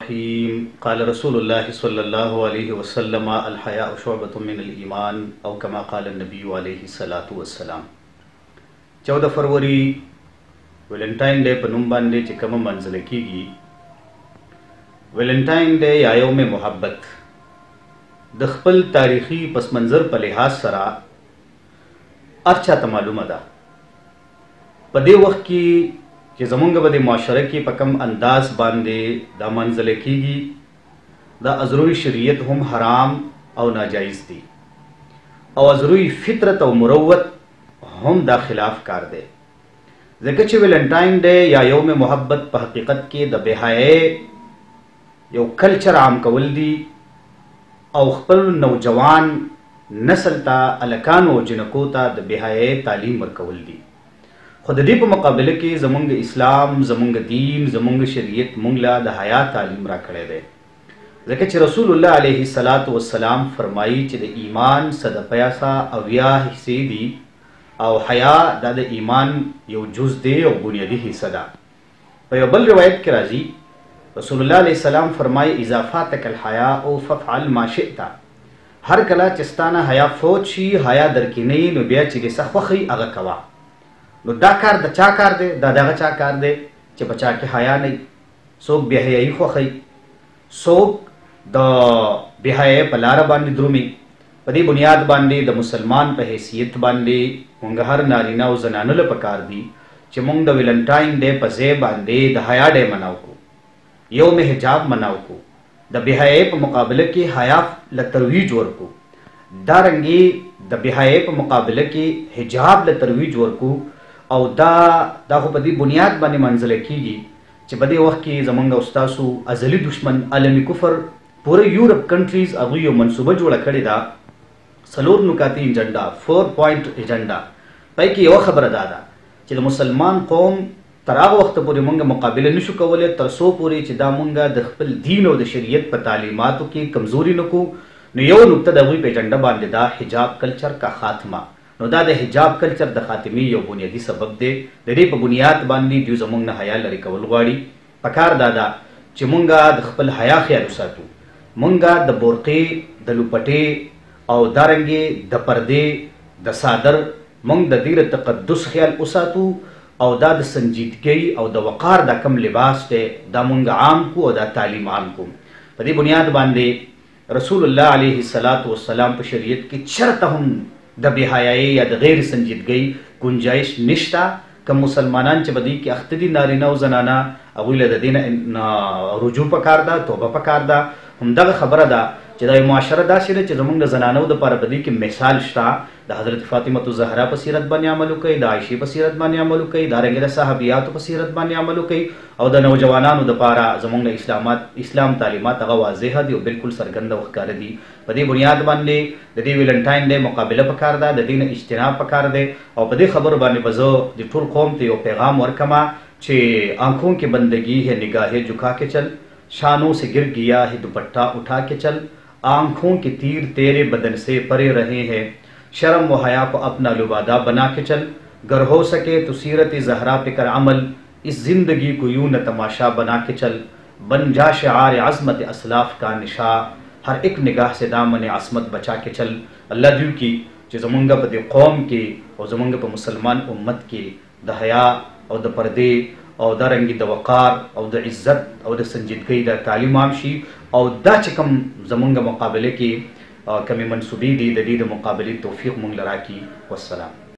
قال رسول الله صلى الله عليه وسلم الحياء شعبة من الإيمان او كما قال النبي عليه الصلاة والسلام 14 فروری ویلنټاین ډے په نوم باندې چې کومه منځله کیږي ویلنټاین ډے یا یوم محبت د خپل تاریخي پس منظر په لحاظ سره ارچا ته معلومه ده په دې وخت کې چې زمونږ په دې معاشره کې په کم انداز باندې دا منځله کیږي دا ازروی شریعت هم حرام او ناجایز دي او ازروی فطرت او مروت هم دا خلاف کار دی ځکه چې ویلنټاین ډے یا یوم محبت په حقیقت کې د بهای یو کلچر عام کول دي او خپل نوجوان نسل ته الکانو جنکو ته د بهای تعلیم ورکول دي خو د دې په مقابله کې زمونږ اسلام زمونږ دین زمونږ شریعت مونږ له د حیا تعلیم راکړی دی ځکه چې رسول الله علیه الصلاۃ والسلام فرمایي چې د ایمان صد پیاسا اویا حصے دي او حیا دا د ایمان یو جز دی او بنیادی حصہ ده په یو بل روایت کې راځي رسول الله علیه السلام فرمایي اذا فاتك الحیاء فافعل ما شئت هر کله چې ستانه حیا فوت شي حیا درکې نه نو بیا چې څه خوخي هغه کوا نو دا کار د چا کار دی دا دغه چا کار دی چې بچا کې حیا نه څوک بیا حیايي خوخي څوک د بیا حیا په لار باندې درومي په دې بنیاد باندې د مسلمان په حیثیت باندې مونږ هر نارینه او زنانه له پکار دي چې مونږ د ویلنټاین ډے په ځای باندې د حیا ډے مناو کو یوم حجاب مناو کو د بهای په مقابله کې حیا له ترویج ورکو دارنګي د بهای په مقابله کې حجاب له ترویج ورکو او دا خو په دې بنیاد باندې منځله کیږي چې په دې وخت کې زمونږ استادو ازلی دشمن عالمي کفر پوره یورپ کنټریز هغه یو منصوبه جوړه کړې ده سلور نکاتی ایجنډا 4 پوینټ ایجنډا پای کې یو خبره ده چې د مسلمان قوم تر هغه وخت پورې مونږ مقابله نشو کولای تر څو پورې چې دا مونږ د خپل دین او د شریعت په تعلیماتو کې کمزوري نکو نو یو نقطه د غوی په ایجنډا باندې دا حجاب کلچر کا خاتمه نو دا د حجاب کلچر د خاتمي یو بنیادی سبب دی د دې په بنیاد باندې دوی زمونږ نه حیا لري کول غواړي پکار دا چې مونږ د خپل حیا خیال وساتو مونږ د بورقې د لوپټې او دارنګي د پردې د صادر مونږ د دې تقدس خیال وساتو او دا د سنجیدګۍ او د وقار د کم لباس ته دا مونږ عام کو او دا تعلیم عام کو په دې بنیاد باندې رسول الله علیه الصلاۃ والسلام په شریعت کې چرته هم د بهای یا د غیر سنجیدګۍ گنجائش نشتا کوم مسلمانان چې بدی کې اخته دي نارینه او زنانه هغوی له د دین رجوع پکار ده توبه پکار ده همدغه خبره ده چې د معاشره داسې ده چې زمونږ د زنانو دپاره په دې کې مثال شته د حضرت فاطمه الزهرا په سیرت باندې عمل وکړئ د عایشې په سیرت باندې عمل وکړئ دارنګې د صحابیاتو په سیرت باندې عمل وکړئ او د نوجوانانو دپاره زمونږ اسلام تعلیمات هغه واضحه دي او بالکل څرګنده او ښکاره دي په دې بنیاد باندې د دې ویلنټاین ډے مقابله پکار ده د دې نه اجتناب پکار دی او په دې خبرو باندې به زه د ټول قوم ته یو پیغام ورکما چې آنکھوں کی بندگی ہے نگاہیں جھکا کے چل شانوں سے گر گیا ہے دوپٹہ اٹھا کے چل آنکھوں کے تیر تیرے بدن سے پرے رہے ہیں شرم و حیا کو اپنا لبادہ بنا کے چل گر ہو سکے تو سیرت زہرا پہ کر عمل اس زندگی کو یوں نہ تماشا بنا کے چل بن جا شعار عظمت اسلاف کا نشا ہر ایک نگاہ سے دامن عصمت بچا کے چل اللہ دیو کی چې زمونږ په دې قوم کې او زمونږ په مسلمان امت کې د حیا او د پردې او دارنګي د وقار او د عزت او د سنجیدګۍ د تعلیم عام شي او دا چې کوم زمونږ مقابله کې کمی منصوبې دي د دې د مقابلې توفیق مونږ لرا کی والسلام